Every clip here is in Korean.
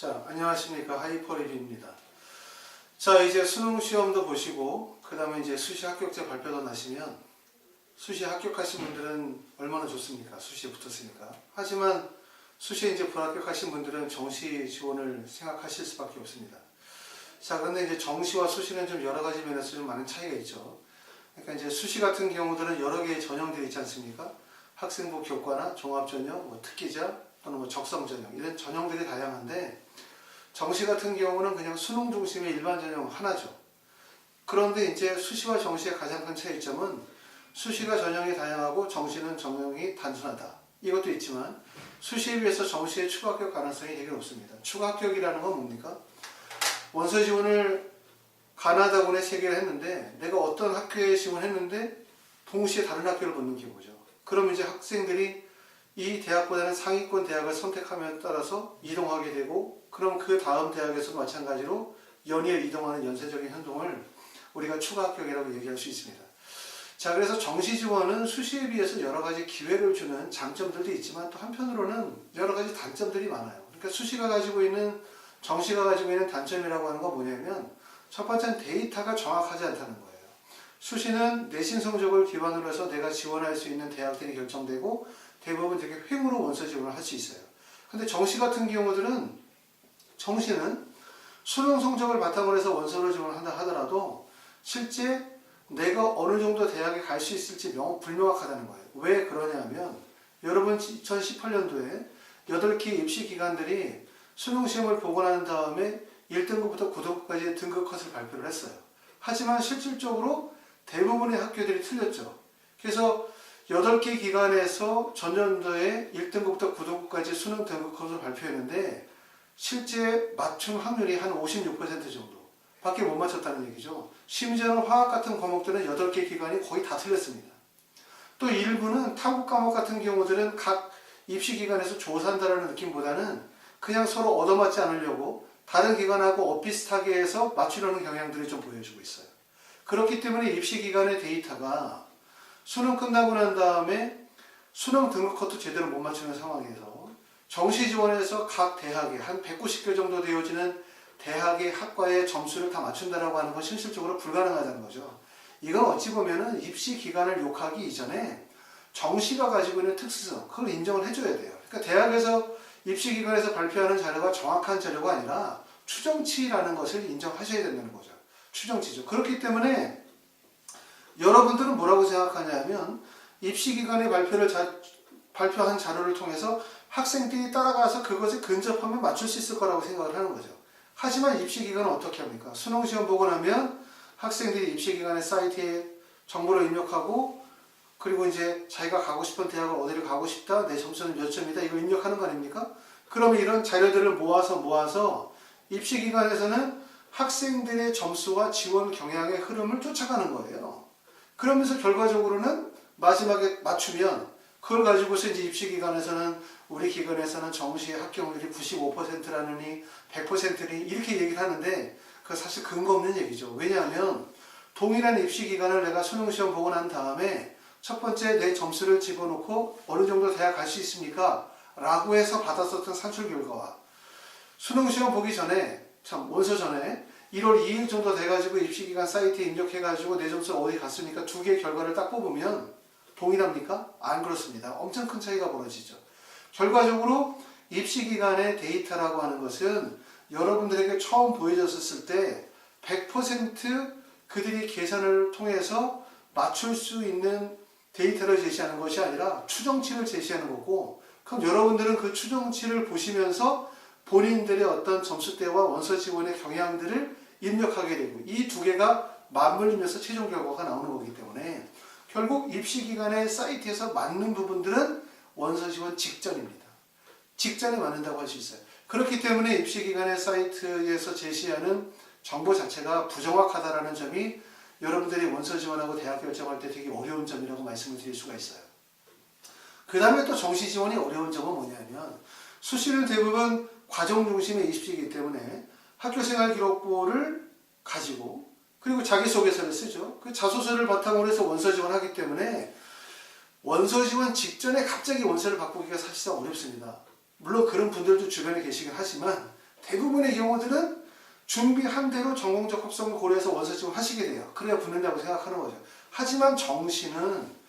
자, 안녕하십니까. 하이퍼리뷰입니다. 자, 이제 수능 시험도 보시고, 그 다음에 이제 수시 합격자 발표도 나시면, 수시 합격하신 분들은 얼마나 좋습니까? 수시에 붙었으니까. 하지만, 수시에 이제 불합격하신 분들은 정시 지원을 생각하실 수밖에 없습니다. 자, 근데 이제 정시와 수시는 좀 여러 가지 면에서 좀 많은 차이가 있죠. 그러니까 이제 수시 같은 경우들은 여러 개의 전형들이 있지 않습니까? 학생부 교과나 종합전형, 특기자, 또는 적성전형, 이런 전형들이 다양한데, 정시 같은 경우는 그냥 수능 중심의 일반 전형 하나죠. 그런데 이제 수시와 정시의 가장 큰 차이점은 수시가 전형이 다양하고 정시는 전형이 단순하다. 이것도 있지만 수시에 비해서 정시의 추가 합격 가능성이 되게 높습니다. 추가 합격이라는 건 뭡니까? 원서 지원을 가나다군에 3개를 했는데 내가 어떤 학교에 지원했는데 동시에 다른 학교를 붙는 경우죠. 그럼 이제 학생들이 이 대학보다는 상위권 대학을 선택함에 따라서 이동하게 되고, 그럼 그 다음 대학에서 마찬가지로 연이어 이동하는 연쇄적인 현동을 우리가 추가 합격이라고 얘기할 수 있습니다. 자, 그래서 정시 지원은 수시에 비해서 여러 가지 기회를 주는 장점들도 있지만 또 한편으로는 여러 가지 단점들이 많아요. 그러니까 정시가 가지고 있는 단점이라고 하는 건 뭐냐면, 첫 번째는 데이터가 정확하지 않다는 거예요. 수시는 내신 성적을 기반으로 해서 내가 지원할 수 있는 대학들이 결정되고 대부분 되게 횡으로 원서 지원을 할 수 있어요. 근데 정시 같은 경우들은, 정시는 수능 성적을 바탕으로 해서 원서를 지원한다 하더라도 실제 내가 어느 정도 대학에 갈 수 있을지 불명확하다는 거예요. 왜 그러냐면, 여러분 2018년도에 8개 입시 기관들이 수능 시험을 보고 난 다음에 1등급부터 9등급까지 등급 컷을 발표를 했어요. 하지만 실질적으로 대부분의 학교들이 틀렸죠. 그래서 8개 기관에서 전년도에 1등급부터 9등급까지 수능 등급 컷을 발표했는데 실제 맞춤 확률이 한 56% 정도 밖에 못 맞췄다는 얘기죠. 심지어는 화학 같은 과목들은 8개 기관이 거의 다 틀렸습니다. 또 일부는 탐구 과목 같은 경우들은 각 입시 기관에서 조사한다는 느낌보다는 그냥 서로 얻어맞지 않으려고 다른 기관하고 엇비슷하게 해서 맞추려는 경향들이 좀 보여주고 있어요. 그렇기 때문에 입시 기관의 데이터가 수능 끝나고 난 다음에 수능 등급 컷도 제대로 못 맞추는 상황에서 정시 지원에서 각 대학에 한 190개 정도 되어지는 대학의 학과의 점수를 다 맞춘다라고 하는 건 실질적으로 불가능하다는 거죠. 이건 어찌 보면은 입시 기관을 욕하기 이전에 정시가 가지고 있는 특수성, 그걸 인정을 해줘야 돼요. 그러니까 대학에서 입시 기관에서 발표하는 자료가 정확한 자료가 아니라 추정치라는 것을 인정하셔야 된다는 거죠. 추정치죠. 그렇기 때문에 여러분들은 뭐라고 생각하냐면, 입시기관의 발표한 자료를 통해서 학생들이 따라가서 그것에 근접하면 맞출 수 있을 거라고 생각을 하는 거죠. 하지만 입시기관은 어떻게 합니까? 수능시험 보고 나면 학생들이 입시기관의 사이트에 정보를 입력하고, 그리고 이제 자기가 가고 싶은 대학을 어디를 가고 싶다, 내 점수는 몇 점이다, 이걸 입력하는 거 아닙니까? 그러면 이런 자료들을 모아서 입시기관에서는 학생들의 점수와 지원 경향의 흐름을 쫓아가는 거예요. 그러면서 결과적으로는 마지막에 맞추면 그걸 가지고서 이제 입시기관에서는, 우리 기관에서는 정시의 합격률이 95%라느니 100%니 이렇게 얘기를 하는데, 그거 사실 근거 없는 얘기죠. 왜냐하면 동일한 입시기관을 내가 수능시험 보고 난 다음에 첫 번째 내 점수를 집어넣고 어느 정도 대학 갈 수 있습니까? 라고 해서 받았었던 산출 결과와 수능시험 보기 전에, 원서 전에 1월 2일 정도 돼가지고 입시기관 사이트에 입력해가지고 내 점수 어디 갔습니까? 2개의 결과를 딱 뽑으면 동일합니까? 안 그렇습니다. 엄청 큰 차이가 벌어지죠. 결과적으로 입시기관의 데이터라고 하는 것은 여러분들에게 처음 보여졌을 때 100% 그들이 계산을 통해서 맞출 수 있는 데이터를 제시하는 것이 아니라 추정치를 제시하는 거고, 그럼 여러분들은 그 추정치를 보시면서 본인들의 어떤 점수대와 원서 지원의 경향들을 입력하게 되고, 이 두 개가 맞물리면서 최종 결과가 나오는 거기 때문에 결국 입시기관의 사이트에서 맞는 부분들은 원서 지원 직전입니다. 직전에 맞는다고 할 수 있어요. 그렇기 때문에 입시기관의 사이트에서 제시하는 정보 자체가 부정확하다는 점이 여러분들이 원서 지원하고 대학 결정할 때 되게 어려운 점이라고 말씀을 드릴 수가 있어요. 그 다음에 또 정시 지원이 어려운 점은 뭐냐면, 수시는 대부분 과정 중심의 입시이기 때문에 학교생활 기록부를 가지고, 그리고 자기소개서를 쓰죠. 그 자소서를 바탕으로 해서 원서 지원하기 때문에 원서 지원 직전에 갑자기 원서를 바꾸기가 사실상 어렵습니다. 물론 그런 분들도 주변에 계시긴 하지만 대부분의 경우들은 준비한 대로 전공적 합성을 고려해서 원서 지원하시게 돼요. 그래야 붙는다고 생각하는 거죠. 하지만 정시는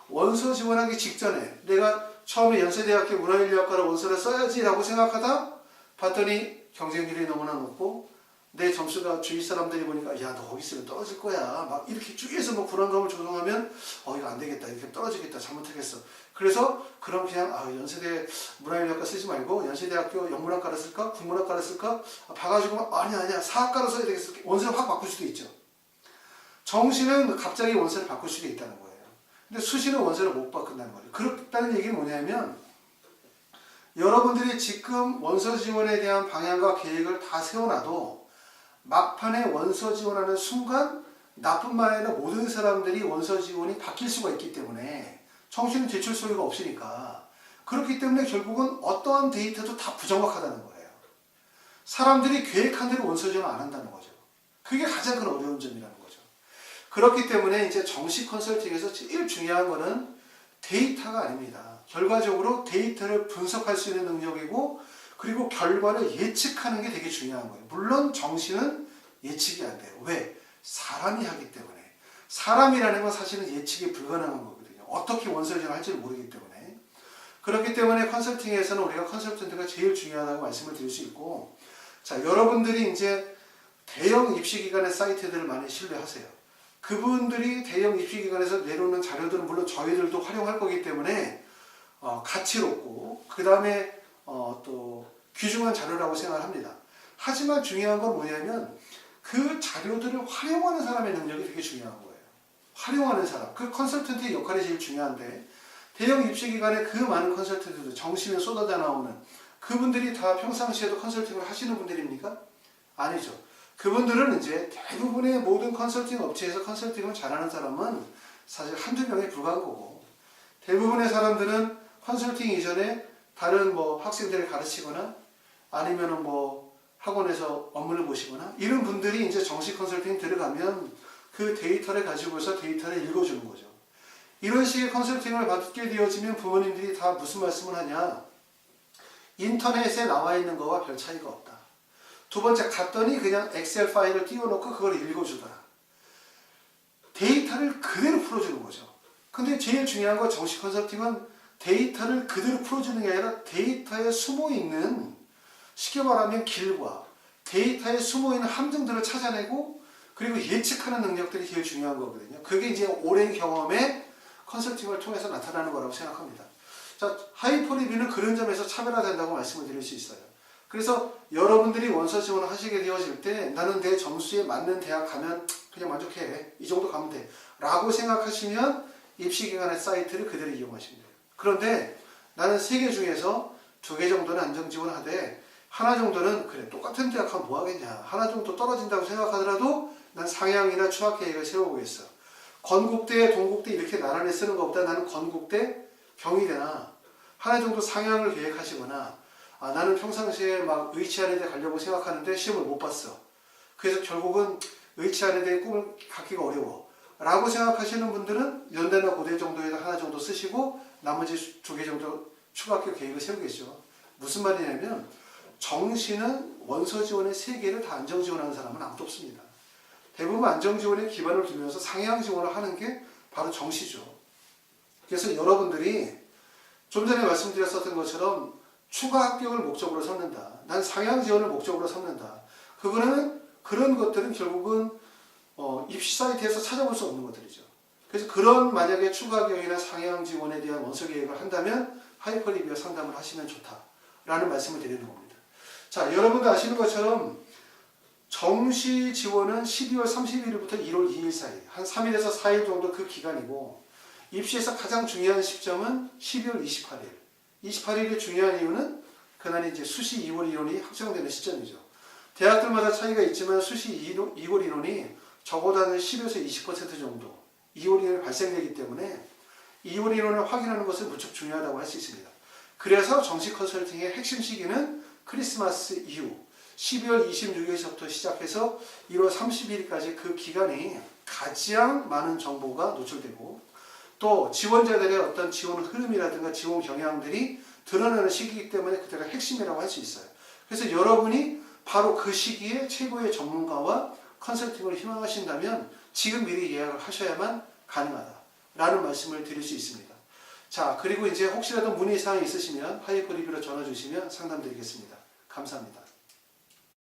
원서 지원하기 직전에 내가 처음에 연세대학교 문화인류학과를 원서를 써야지 라고 생각하다 봤더니 경쟁률이 너무나 높고 내 점수가 주위 사람들이 보니까 야 너 거기 있으면 떨어질 거야 막 이렇게 주위에서 뭐 불안감을 조성하면 이거 안 되겠다 이렇게 떨어지겠다 잘못하겠어. 그래서 그럼 그냥 연세대 문화인류학과 쓰지 말고 연세대학교 영문학과를 쓸까 국문학과를 쓸까 봐가지고 아니야 사학과로 써야 되겠어. 원서를 확 바꿀 수도 있죠. 정시는 갑자기 원서를 바꿀 수도 있다는 거예요. 근데 수시는 원서를 못 바꾼다는 거예요. 그렇다는 얘기는 뭐냐면 여러분들이 지금 원서 지원에 대한 방향과 계획을 다 세워놔도 막판에 원서 지원하는 순간 나뿐만 아니라 모든 사람들이 원서 지원이 바뀔 수가 있기 때문에 정시는 제출 소리가 없으니까 그렇기 때문에 결국은 어떠한 데이터도 다 부정확하다는 거예요. 사람들이 계획한 대로 원서 지원을 안 한다는 거죠. 그게 가장 큰 어려운 점이라는 거죠. 그렇기 때문에 이제 정시 컨설팅에서 제일 중요한 거는 데이터가 아닙니다. 결과적으로 데이터를 분석할 수 있는 능력이고 그리고 결과를 예측하는 게 되게 중요한 거예요. 물론 정시는 예측이 안 돼요. 왜? 사람이 하기 때문에. 사람이라는 건 사실은 예측이 불가능한 거거든요. 어떻게 원서를 할지 모르기 때문에. 그렇기 때문에 컨설팅에서는 우리가 컨설턴트가 제일 중요하다고 말씀을 드릴 수 있고 자, 여러분들이 이제 대형 입시기관의 사이트들을 많이 신뢰하세요. 그분들이 대형 입시기관에서 내놓는 자료들은 물론 저희들도 활용할 거기 때문에 가치롭고 그 다음에 또 귀중한 자료라고 생각합니다. 하지만 중요한 건 뭐냐면 그 자료들을 활용하는 사람의 능력이 되게 중요한 거예요. 활용하는 사람, 그 컨설턴트의 역할이 제일 중요한데 대형 입시기관의 그 많은 컨설턴트들, 정시면 쏟아져 나오는 그분들이 다 평상시에도 컨설팅을 하시는 분들입니까? 아니죠. 그분들은 이제 대부분의 모든 컨설팅 업체에서 컨설팅을 잘하는 사람은 사실 한두 명에 불과한 거고 대부분의 사람들은 컨설팅 이전에 다른 뭐 학생들을 가르치거나 아니면은 뭐 학원에서 업무를 보시거나 이런 분들이 이제 정식 컨설팅 들어가면 그 데이터를 가지고서 데이터를 읽어주는 거죠. 이런 식의 컨설팅을 받게 되어지면 부모님들이 다 무슨 말씀을 하냐? 인터넷에 나와 있는 거와 별 차이가 없다. 두 번째 갔더니 그냥 엑셀 파일을 띄워놓고 그걸 읽어주더라. 데이터를 그대로 풀어주는 거죠. 근데 제일 중요한 건 정식 컨설팅은 데이터를 그대로 풀어주는 게 아니라 데이터에 숨어있는 쉽게 말하면 길과 데이터에 숨어있는 함정들을 찾아내고 그리고 예측하는 능력들이 제일 중요한 거거든요. 그게 이제 오랜 경험의 컨설팅을 통해서 나타나는 거라고 생각합니다. 자, 하이퍼리뷰는 그런 점에서 차별화된다고 말씀을 드릴 수 있어요. 그래서 여러분들이 원서 지원을 하시게 되어질 때 나는 내 점수에 맞는 대학 가면 그냥 만족해. 이 정도 가면 돼. 라고 생각하시면 입시기관의 사이트를 그대로 이용하시면 돼요. 그런데 나는 3개 중에서 2개 정도는 안정 지원하되 하나 정도는 그래 똑같은 대학 가면 뭐 하겠냐. 하나 정도 떨어진다고 생각하더라도 난 상향이나 추락 계획을 세워보겠어. 건국대, 동국대 이렇게 나란히 쓰는 것보다 나는 건국대, 경희대나 하나 정도 상향을 계획하시거나 나는 평상시에 막 의치하는 데 가려고 생각하는데 시험을 못 봤어. 그래서 결국은 의치하는 데 꿈을 갖기가 어려워. 라고 생각하시는 분들은 연대나 고대 정도에다 하나 정도 쓰시고 나머지 2개 정도 추가 학교 계획을 세우겠죠. 무슨 말이냐면 정시는 원서 지원의 3개를 다 안정 지원하는 사람은 아무도 없습니다. 대부분 안정 지원에 기반을 두면서 상향 지원을 하는 게 바로 정시죠. 그래서 여러분들이 좀 전에 말씀드렸었던 것처럼 추가 합격을 목적으로 삼는다. 난 상향 지원을 목적으로 삼는다. 그런 것들은 결국은 입시 사이트에서 찾아볼 수 없는 것들이죠. 그래서 그런 만약에 추가 합격이나 상향 지원에 대한 원서 계획을 한다면 하이퍼리뷰어 상담을 하시면 좋다라는 말씀을 드리는 겁니다. 자, 여러분도 아시는 것처럼 정시 지원은 12월 31일부터 1월 2일 사이 한 3일에서 4일 정도 그 기간이고 입시에서 가장 중요한 시점은 12월 28일. 28일이 중요한 이유는 그날이 이제 수시 2월 인원이 확정되는 시점이죠. 대학들마다 차이가 있지만 수시 2월 인원이 적어도 한 10에서 20% 정도 2월 인원이 발생되기 때문에 2월 인원을 확인하는 것은 무척 중요하다고 할 수 있습니다. 그래서 정식 컨설팅의 핵심 시기는 크리스마스 이후 12월 26일서부터 시작해서 1월 30일까지 그 기간이 가장 많은 정보가 노출되고 또 지원자들의 어떤 지원 흐름이라든가 지원 경향들이 드러나는 시기이기 때문에 그때가 핵심이라고 할 수 있어요. 그래서 여러분이 바로 그 시기에 최고의 전문가와 컨설팅을 희망하신다면 지금 미리 예약을 하셔야만 가능하다라는 말씀을 드릴 수 있습니다. 자, 그리고 이제 혹시라도 문의사항이 있으시면 하이퍼 리뷰로 전화 주시면 상담 드리겠습니다. 감사합니다.